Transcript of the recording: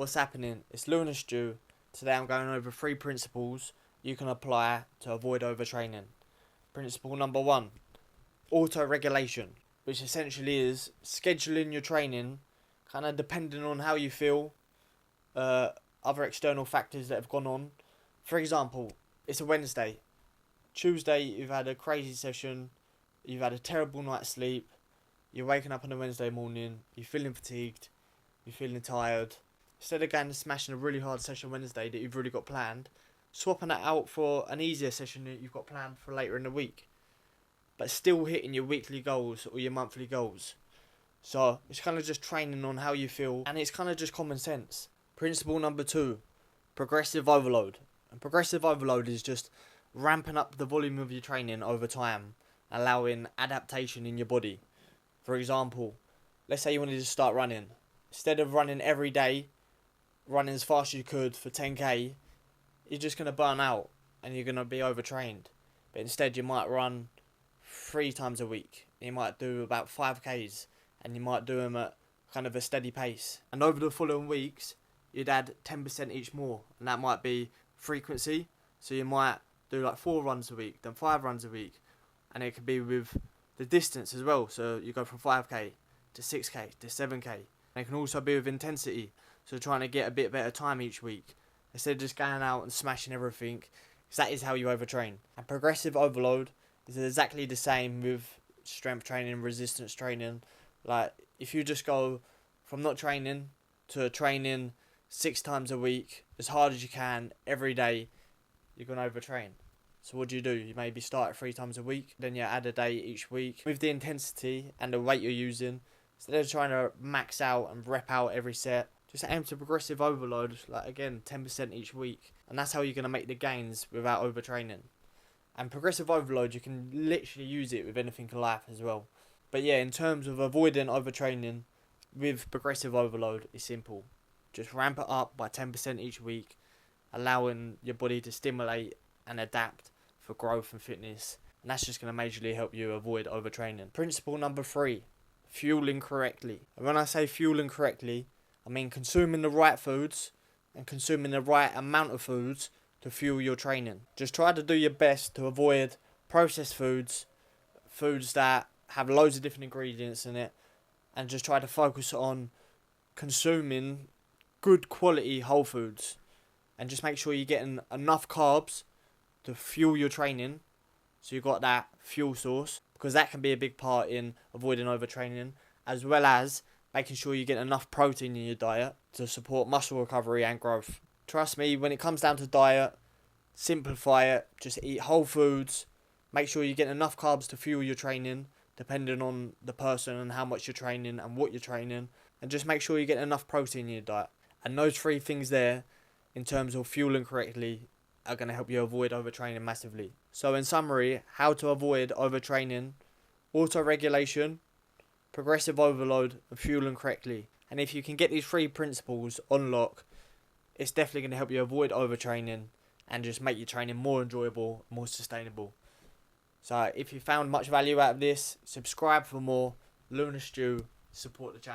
What's happening? It's Lunar Stew. Today I'm going over 3 principles you can apply to avoid overtraining. Principle number 1, auto-regulation, which essentially is scheduling your training kind of depending on how you feel, other external factors that have gone on. For example, it's a Wednesday. Tuesday you've had a crazy session, you've had a terrible night's sleep, you're waking up on a Wednesday morning, you're feeling fatigued, you're feeling tired. Instead of going and smashing a really hard session Wednesday that you've already got planned, swapping that out for an easier session that you've got planned for later in the week, but still hitting your weekly goals or your monthly goals. So it's kind of just training on how you feel, and it's kind of just common sense. Principle number 2, progressive overload. And progressive overload is just ramping up the volume of your training over time, allowing adaptation in your body. For example, let's say you wanted to start running. Instead of running every day, running as fast as you could for 10k, you're just going to burn out and you're going to be overtrained. But instead you might run 3 times a week. You might do about 5k's and you might do them at kind of a steady pace. And over the following weeks, you'd add 10% each more. And that might be frequency. So you might do like 4 runs a week, then 5 runs a week. And it could be with the distance as well. So you go from 5k to 6k to 7k. And it can also be with intensity. So trying to get a bit better time each week, instead of just going out and smashing everything, because that is how you overtrain. And progressive overload is exactly the same with strength training, resistance training. Like if you just go from not training to training 6 times a week, as hard as you can, every day, you're going to overtrain. So what do? You maybe start at 3 times a week, then you add a day each week. With the intensity and the weight you're using, instead of trying to max out and rep out every set, just aim to progressive overload, like again, 10% each week. And that's how you're going to make the gains without overtraining. And progressive overload, you can literally use it with anything in life as well. But yeah, in terms of avoiding overtraining, with progressive overload, it's simple. Just ramp it up by 10% each week, allowing your body to stimulate and adapt for growth and fitness. And that's just going to majorly help you avoid overtraining. Principle number 3, fueling correctly. And when I say fueling correctly, I mean consuming the right foods and consuming the right amount of foods to fuel your training. Just try to do your best to avoid processed foods, foods that have loads of different ingredients in it, and just try to focus on consuming good quality whole foods. And just make sure you're getting enough carbs to fuel your training, so you've got that fuel source, because that can be a big part in avoiding overtraining, as well as making sure you get enough protein in your diet to support muscle recovery and growth. Trust me, when it comes down to diet, simplify it. Just eat whole foods. Make sure you get enough carbs to fuel your training, depending on the person and how much you're training and what you're training. And just make sure you get enough protein in your diet. And those 3 things there, in terms of fueling correctly, are going to help you avoid overtraining massively. So in summary, how to avoid overtraining: auto-regulation, progressive overload, and fueling correctly. And if you can get these 3 principles on lock, it's definitely going to help you avoid overtraining and just make your training more enjoyable, more sustainable. So if you found much value out of this, subscribe for more. Lunar Stew, support the channel.